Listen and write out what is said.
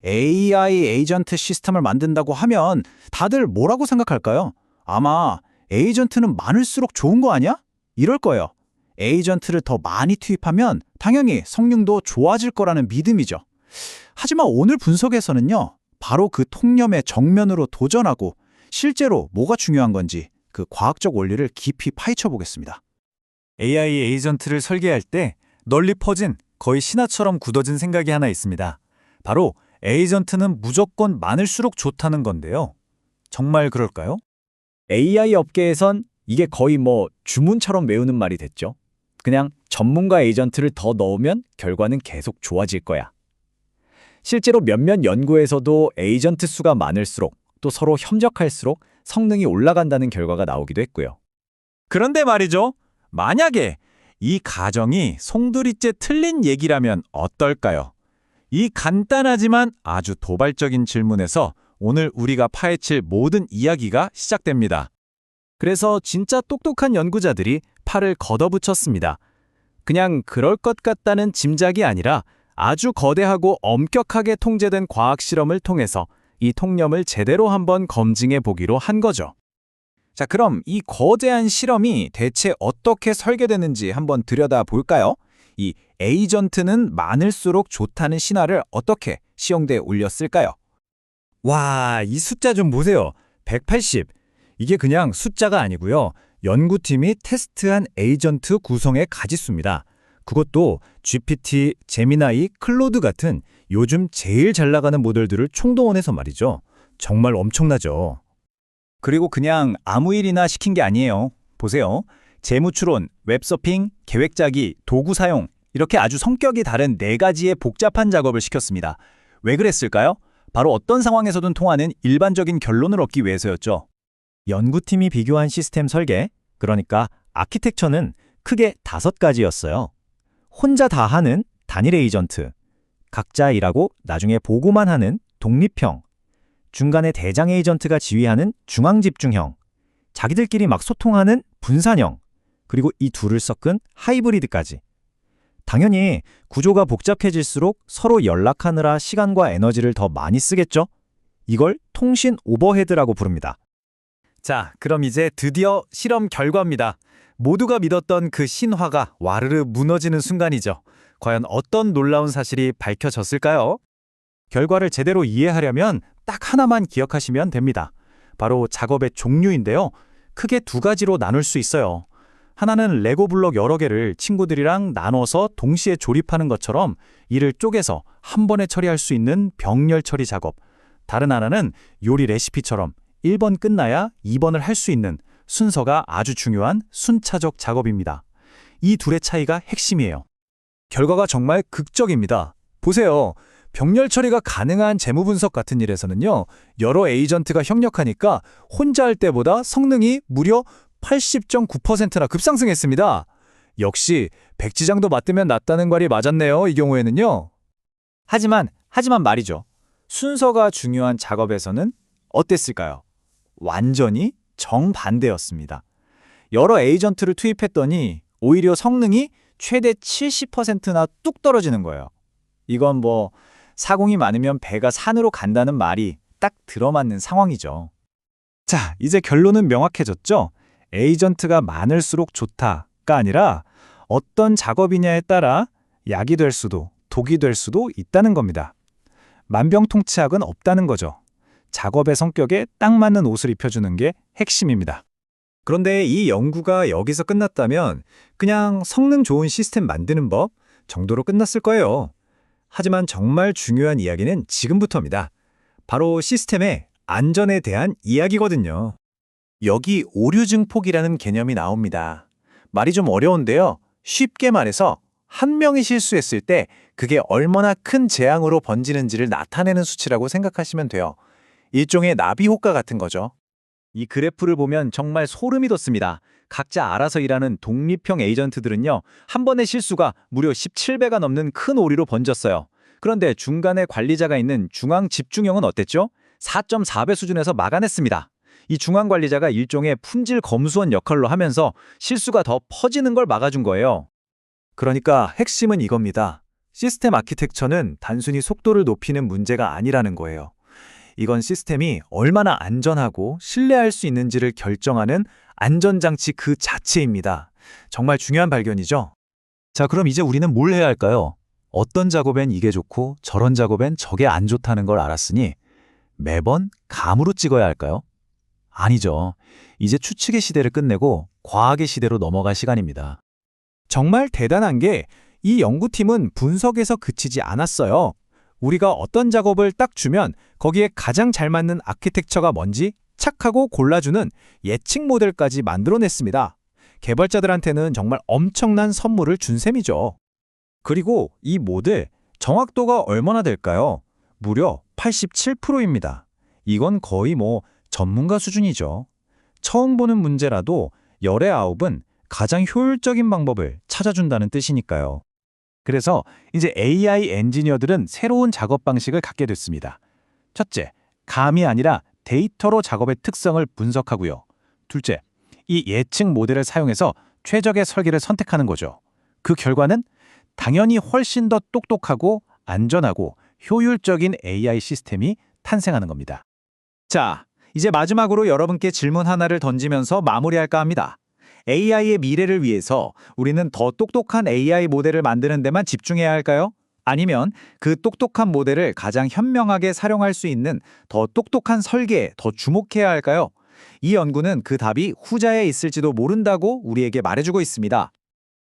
AI 에이전트 시스템을 만든다고 하면 다들 뭐라고 생각할까요? 아마 에이전트는 많을수록 좋은 거 아니야? 이럴 거예요. 에이전트를 더 많이 투입하면 당연히 성능도 좋아질 거라는 믿음이죠. 하지만 오늘 분석에서는요, 바로 그 통념에 정면으로 도전하고 실제로 뭐가 중요한 건지 그 과학적 원리를 깊이 파헤쳐 보겠습니다. AI 에이전트를 설계할 때 널리 퍼진 거의 신화처럼 굳어진 생각이 하나 있습니다. 바로 에이전트는 무조건 많을수록 좋다는 건데요. 정말 그럴까요? AI 업계에선 이게 거의 주문처럼 외우는 말이 됐죠. 그냥 전문가 에이전트를 더 넣으면 결과는 계속 좋아질 거야. 실제로 몇몇 연구에서도 에이전트 수가 많을수록 또 서로 협력할수록 성능이 올라간다는 결과가 나오기도 했고요. 그런데 말이죠. 만약에 이 가정이 송두리째 틀린 얘기라면 어떨까요? 이 간단하지만 아주 도발적인 질문에서 오늘 우리가 파헤칠 모든 이야기가 시작됩니다. 그래서 진짜 똑똑한 연구자들이 팔을 걷어붙였습니다. 그냥 그럴 것 같다는 짐작이 아니라 아주 거대하고 엄격하게 통제된 과학 실험을 통해서 이 통념을 제대로 한번 검증해 보기로 한 거죠. 자, 그럼 이 거대한 실험이 대체 어떻게 설계되는지 한번 들여다볼까요? 이 에이전트는 많을수록 좋다는 신화를 어떻게 시험대에 올렸을까요? 와, 이 숫자 좀 보세요. 180. 이게 그냥 숫자가 아니고요. 연구팀이 테스트한 에이전트 구성의 가지수입니다. 그것도 GPT, 제미나이, 클로드 같은 요즘 제일 잘 나가는 모델들을 총동원해서 말이죠. 정말 엄청나죠. 그리고 그냥 아무 일이나 시킨 게 아니에요. 보세요. 재무추론, 웹서핑, 계획 짜기, 도구 사용 이렇게 아주 성격이 다른 4가지의 복잡한 작업을 시켰습니다. 왜 그랬을까요? 바로 어떤 상황에서든 통하는 일반적인 결론을 얻기 위해서였죠. 연구팀이 비교한 시스템 설계, 그러니까 아키텍처는 크게 5가지였어요. 혼자 다 하는 단일 에이전트, 각자 일하고 나중에 보고만 하는 독립형, 중간에 대장 에이전트가 지휘하는 중앙집중형, 자기들끼리 막 소통하는 분산형, 그리고 이 둘을 섞은 하이브리드까지. 당연히 구조가 복잡해질수록 서로 연락하느라 시간과 에너지를 더 많이 쓰겠죠? 이걸 통신 오버헤드라고 부릅니다. 자, 그럼 이제 드디어 실험 결과입니다. 모두가 믿었던 그 신화가 와르르 무너지는 순간이죠. 과연 어떤 놀라운 사실이 밝혀졌을까요? 결과를 제대로 이해하려면 딱 하나만 기억하시면 됩니다. 바로 작업의 종류인데요. 크게 2가지로 나눌 수 있어요. 하나는 레고 블록 여러 개를 친구들이랑 나눠서 동시에 조립하는 것처럼 일을 쪼개서 한 번에 처리할 수 있는 병렬 처리 작업. 다른 하나는 요리 레시피처럼 1번 끝나야 2번을 할 수 있는 순서가 아주 중요한 순차적 작업입니다. 이 둘의 차이가 핵심이에요. 결과가 정말 극적입니다. 보세요. 병렬 처리가 가능한 재무 분석 같은 일에서는요, 여러 에이전트가 협력하니까 혼자 할 때보다 성능이 무려 80.9%나 급상승했습니다. 역시 백지장도 맞으면 낫다는 말이 맞았네요, 이 경우에는요. 하지만 말이죠. 순서가 중요한 작업에서는 어땠을까요? 완전히 정반대였습니다. 여러 에이전트를 투입했더니 오히려 성능이 최대 70%나 뚝 떨어지는 거예요. 이건 사공이 많으면 배가 산으로 간다는 말이 딱 들어맞는 상황이죠. 자, 이제 결론은 명확해졌죠? 에이전트가 많을수록 좋다가 아니라 어떤 작업이냐에 따라 약이 될 수도 독이 될 수도 있다는 겁니다. 만병통치약은 없다는 거죠. 작업의 성격에 딱 맞는 옷을 입혀주는 게 핵심입니다. 그런데 이 연구가 여기서 끝났다면 그냥 성능 좋은 시스템 만드는 법 정도로 끝났을 거예요. 하지만 정말 중요한 이야기는 지금부터입니다. 바로 시스템의 안전에 대한 이야기거든요. 여기 오류 증폭이라는 개념이 나옵니다. 말이 좀 어려운데요. 쉽게 말해서 한 명이 실수했을 때 그게 얼마나 큰 재앙으로 번지는지를 나타내는 수치라고 생각하시면 돼요. 일종의 나비 효과 같은 거죠. 이 그래프를 보면 정말 소름이 돋습니다. 각자 알아서 일하는 독립형 에이전트들은요, 한 번의 실수가 무려 17배가 넘는 큰 오류로 번졌어요. 그런데 중간에 관리자가 있는 중앙 집중형은 어땠죠? 4.4배 수준에서 막아냈습니다. 이 중앙 관리자가 일종의 품질 검수원 역할로 하면서 실수가 더 퍼지는 걸 막아준 거예요. 그러니까 핵심은 이겁니다. 시스템 아키텍처는 단순히 속도를 높이는 문제가 아니라는 거예요. 이건 시스템이 얼마나 안전하고 신뢰할 수 있는지를 결정하는 안전장치 그 자체입니다. 정말 중요한 발견이죠? 자, 그럼 이제 우리는 뭘 해야 할까요? 어떤 작업엔 이게 좋고 저런 작업엔 저게 안 좋다는 걸 알았으니 매번 감으로 찍어야 할까요? 아니죠. 이제 추측의 시대를 끝내고 과학의 시대로 넘어갈 시간입니다. 정말 대단한 게 이 연구팀은 분석에서 그치지 않았어요. 우리가 어떤 작업을 딱 주면 거기에 가장 잘 맞는 아키텍처가 뭔지 착하고 골라주는 예측 모델까지 만들어냈습니다. 개발자들한테는 정말 엄청난 선물을 준 셈이죠. 그리고 이 모델 정확도가 얼마나 될까요? 무려 87%입니다. 이건 거의 전문가 수준이죠. 처음 보는 문제라도 열의 9은 가장 효율적인 방법을 찾아준다는 뜻이니까요. 그래서 이제 AI 엔지니어들은 새로운 작업 방식을 갖게 됐습니다. 첫째, 감이 아니라 데이터로 작업의 특성을 분석하고요. 둘째, 이 예측 모델을 사용해서 최적의 설계를 선택하는 거죠. 그 결과는 당연히 훨씬 더 똑똑하고 안전하고 효율적인 AI 시스템이 탄생하는 겁니다. 자, 이제 마지막으로 여러분께 질문 하나를 던지면서 마무리할까 합니다. AI의 미래를 위해서 우리는 더 똑똑한 AI 모델을 만드는 데만 집중해야 할까요? 아니면 그 똑똑한 모델을 가장 현명하게 사용할 수 있는 더 똑똑한 설계에 더 주목해야 할까요? 이 연구는 그 답이 후자에 있을지도 모른다고 우리에게 말해주고 있습니다.